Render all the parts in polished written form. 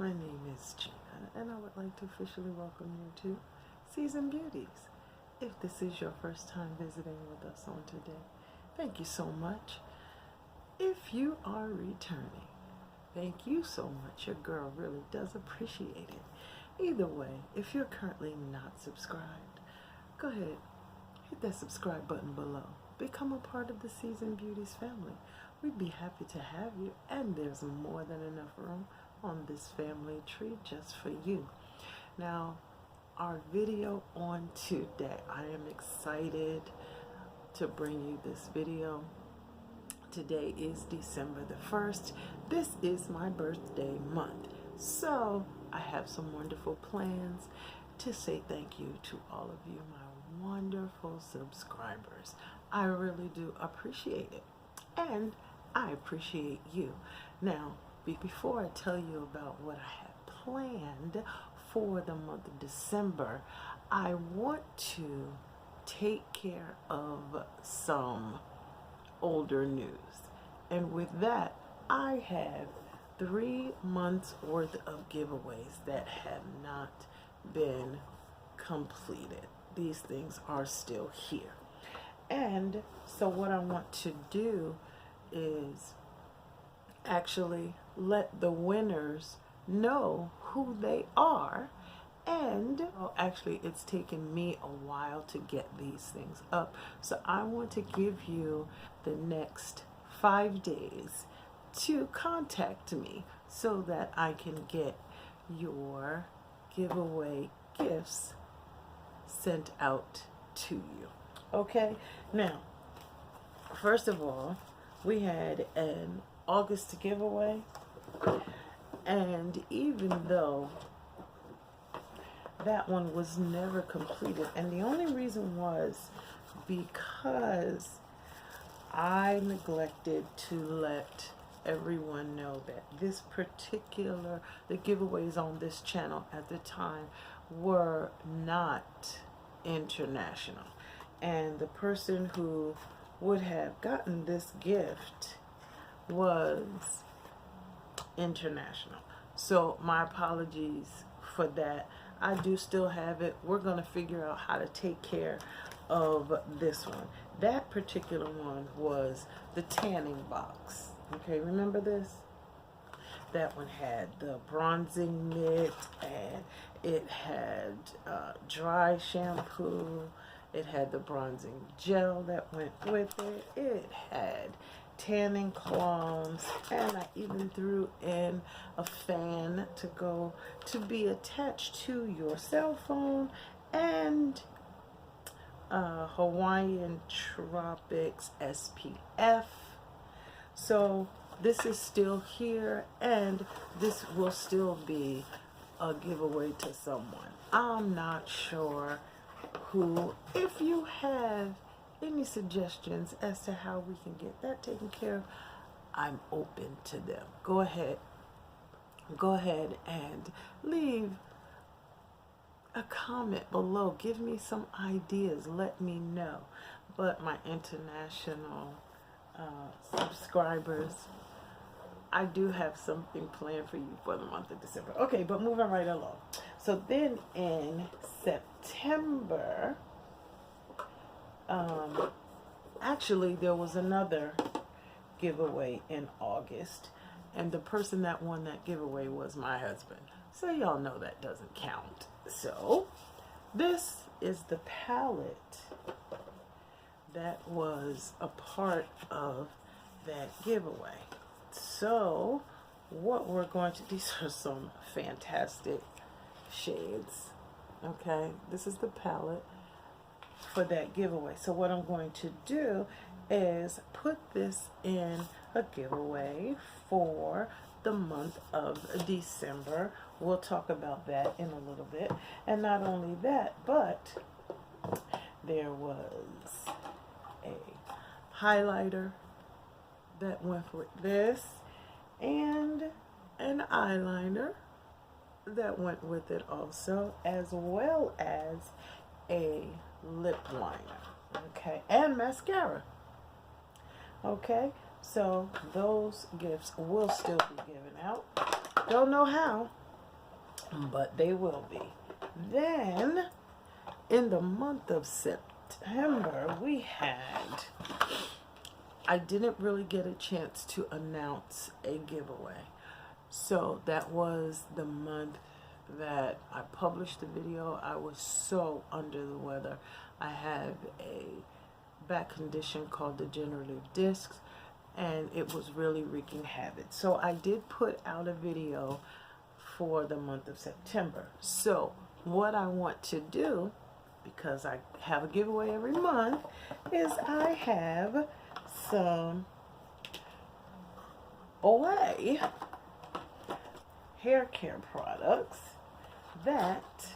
My name is Gina, and I would like to officially welcome you to Seasoned Beauties. If this is your first time visiting with us on today, thank you so much. If you are returning, thank you so much. Your girl really does appreciate it. Either way, if you're currently not subscribed, go ahead, hit that subscribe button below. Become a part of the Seasoned Beauties family. We'd be happy to have you, and there's more than enough room on this family tree just for you. Now, our video on today, I am excited to bring you this video. Today is December the 1st. This is my birthday month. So I have some wonderful plans to say thank you to all of you, my wonderful subscribers. I really do appreciate it. And I appreciate you. Now, before I tell you about what I have planned for the month of December, I want to take care of some older news. And with that, I have 3 months worth of giveaways that have not been completed. These things are still here. And so what I want to do is actually let the winners know who they are. And actually, it's taken me a while to get these things up, so I want to give you the next 5 days to contact me so that I can get your giveaway gifts sent out to you. Okay, now first of all, we had an August giveaway, and even though that one was never completed, and the only reason was because I neglected to let everyone know that the giveaways on this channel at the time were not international, and the person who would have gotten this gift was international. So my apologies for that. I do still have it. We're going to figure out how to take care of this one. That particular one was the tanning box. Okay, remember this? That one had the bronzing mitt, and it had dry shampoo. It had the bronzing gel that went with it. It had tanning cloths, and I even threw in a fan to be attached to your cell phone, and Hawaiian Tropics SPF. So this is still here, and this will still be a giveaway to someone. I'm not sure who. If you have any suggestions as to how we can get that taken care of, I'm open to them. Go ahead and leave a comment below. Give me some ideas. Let me know. But my international subscribers, I do have something planned for you for the month of December. Okay, but moving right along. So then in September, actually there was another giveaway in August, and the person that won that giveaway was my husband. So y'all know that doesn't count. So this is the palette that was a part of that giveaway. So what we're going to, these are some fantastic shades. Okay, this is the palette for that giveaway. So what I'm going to do is put this in a giveaway for the month of December. We'll talk about that in a little bit. And not only that, but there was a highlighter that went with this, and an eyeliner that went with it also, as well as a lip liner, okay, and mascara. Okay, so those gifts will still be given out. Don't know how, but they will be. Then, in the month of September, I didn't really get a chance to announce a giveaway. So that was the month that I published the video. I was so under the weather. I have a back condition called degenerative discs, and it was really wreaking havoc. So I did put out a video for the month of September. So what I want to do, because I have a giveaway every month, is I have some Olay hair care products that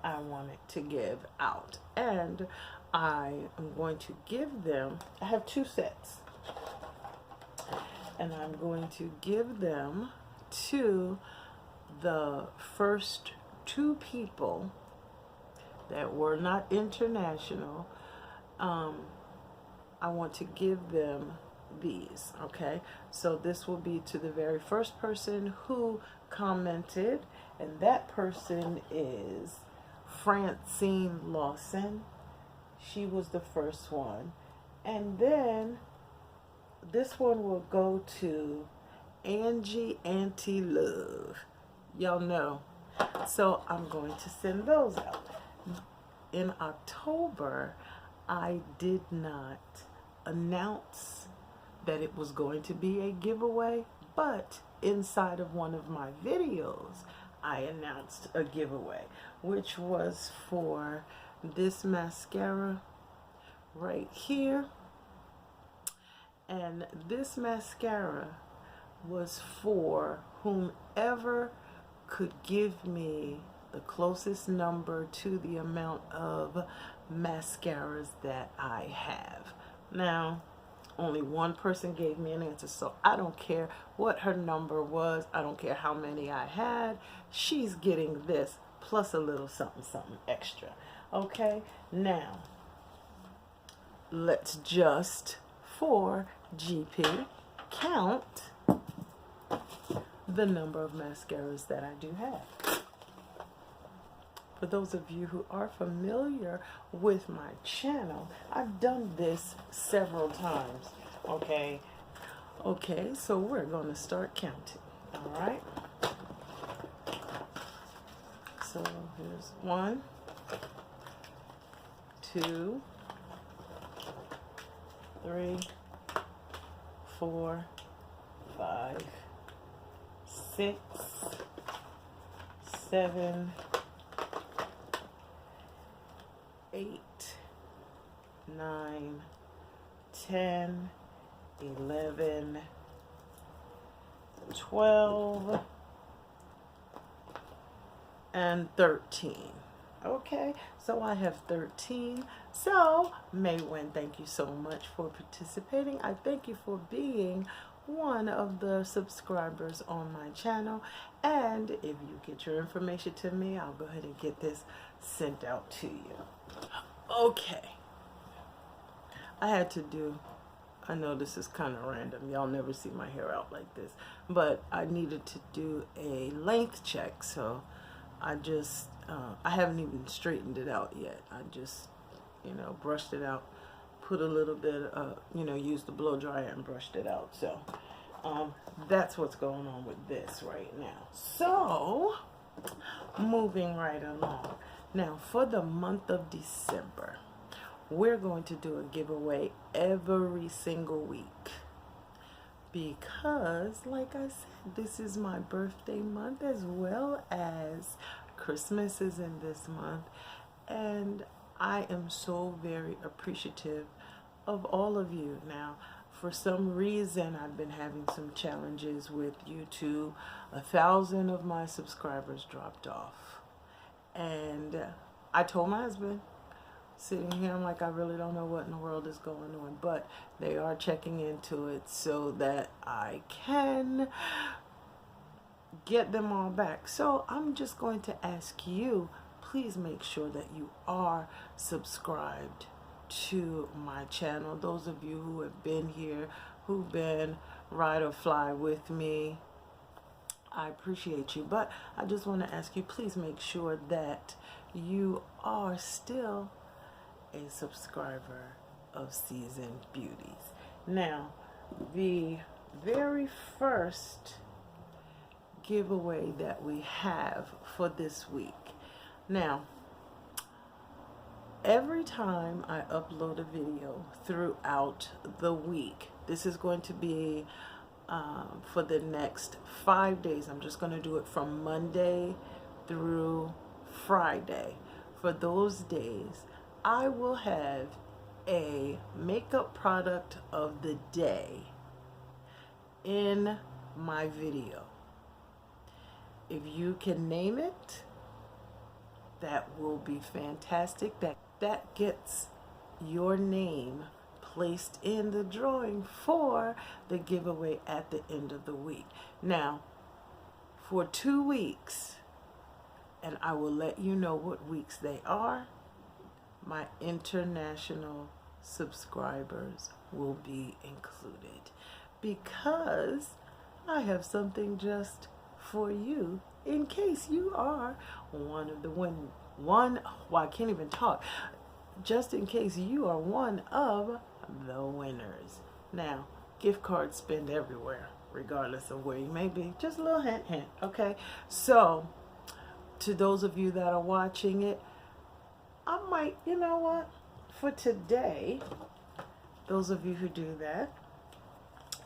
I wanted to give out. And I am going to give them, I have 2 sets, and I'm going to give them to the first 2 people that were not international. I want to give them these, okay? So this will be to the very first person who commented, and that person is Francine Lawson. She was the first one. And then this one will go to Angie Auntie Love. Y'all know. So I'm going to send those out. In October, I did not announce that it was going to be a giveaway, but inside of one of my videos, I announced a giveaway, which was for this mascara right here. And this mascara was for whomever could give me the closest number to the amount of mascaras that I have. Now, only one person gave me an answer, so I don't care what her number was. I don't care how many I had. She's getting this plus a little something extra. Okay, now let's just, for GP, count the number of mascaras that I do have. For those of you who are familiar with my channel, I've done this several times, okay? Okay, so we're going to start counting, all right? So here's 1, 2, 3, 4, 5, 6, 7, 8, 9, 10, 11, 12, and 13. Okay, so I have 13. So, Maywin, thank you so much for participating. I thank you for being one of the subscribers on my channel. And if you get your information to me, I'll go ahead and get this sent out to you. Okay. I had to do, I know this is kind of random. Y'all never see my hair out like this. But I needed to do a length check. So I just, I haven't even straightened it out yet. I just, brushed it out. Put a little bit, used the blow dryer and brushed it out. So that's what's going on with this right now. So, moving right along. Now, for the month of December, we're going to do a giveaway every single week. Because, like I said, this is my birthday month, as well as Christmas is in this month. And I am so very appreciative of all of you. Now, for some reason, I've been having some challenges with YouTube. 1,000 of my subscribers dropped off. And I told my husband, sitting here, I'm like, I really don't know what in the world is going on. But they are checking into it so that I can get them all back. So I'm just going to ask you, please make sure that you are subscribed to my channel. Those of you who have been here, who've been ride or fly with me, I appreciate you, but I just want to ask you, please make sure that you are still a subscriber of Seasoned Beauties. Now, the very first giveaway that we have for this week. Now, every time I upload a video throughout the week, this is going to be for the next 5 days. I'm just going to do it from Monday through Friday. For those days, I will have a makeup product of the day in my video. If you can name it, that will be fantastic. That gets your name placed in the drawing for the giveaway at the end of the week. Now, for 2 weeks, and I will let you know what weeks they are, my international subscribers will be included, because I have something just for you in case you are one of the I can't even talk. Just in case you are one of the winners. Now, gift cards spend everywhere, regardless of where you may be. Just a little hint, hint, okay? So, to those of you that are watching it, I might, you know what? For today, those of you who do that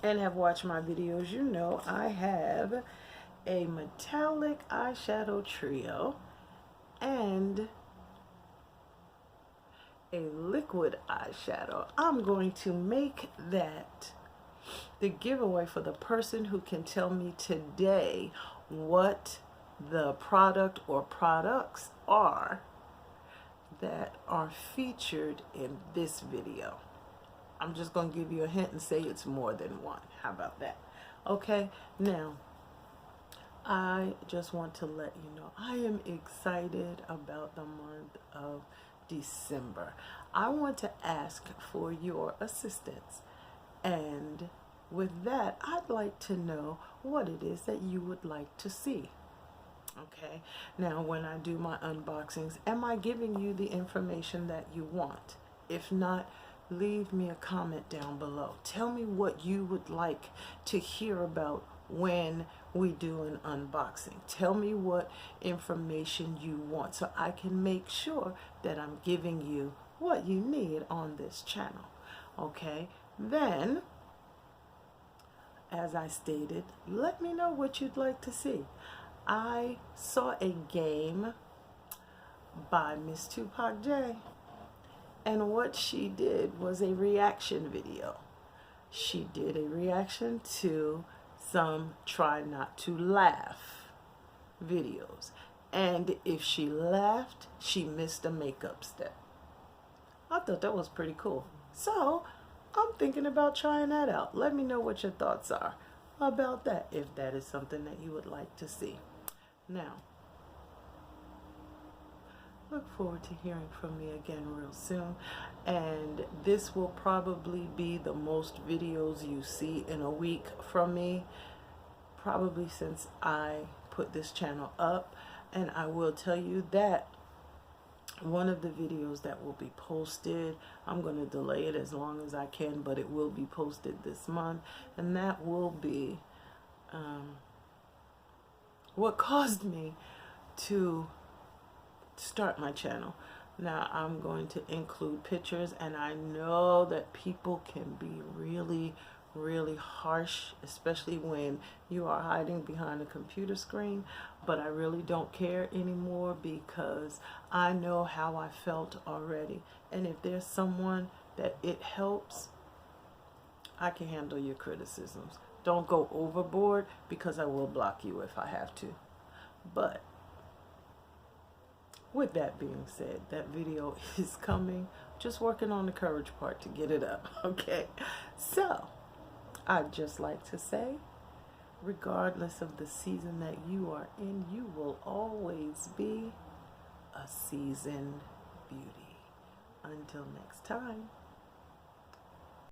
and have watched my videos, you know I have a metallic eyeshadow trio and a liquid eyeshadow. I'm going to make that the giveaway for the person who can tell me today what the product or products are that are featured in this video. I'm just going to give you a hint and say it's more than one. How about that? Okay, now I just want to let you know I am excited about the month of December. I want to ask for your assistance, and with that, I'd like to know what it is that you would like to see. Okay, now when I do my unboxings, am I giving you the information that you want? If not, leave me a comment down below. Tell me what you would like to hear about when we do an unboxing. Tell me what information you want so I can make sure that I'm giving you what you need on this channel. Okay, then, as I stated, let me know what you'd like to see. I saw a game by Miss Tupac J, and what she did was a reaction video. She did a reaction to some try not to laugh videos, and if she laughed, she missed a makeup step. I thought that was pretty cool, so I'm thinking about trying that out. Let me know what your thoughts are about that, if that is something that you would like to see. Now, look forward to hearing from me again real soon, and this will probably be the most videos you see in a week from me, probably since I put this channel up. And I will tell you that one of the videos that will be posted, I'm going to delay it as long as I can, but it will be posted this month, and that will be what caused me to start my channel. Now, I'm going to include pictures, and I know that people can be really harsh, especially when you are hiding behind a computer screen, but I really don't care anymore, because I know how I felt already, and if there's someone that it helps, I can handle your criticisms. Don't go overboard, because I will block you if I have to. But with that being said, that video is coming. Just working on the courage part to get it up, okay? So, I'd just like to say, regardless of the season that you are in, you will always be a seasoned beauty. Until next time.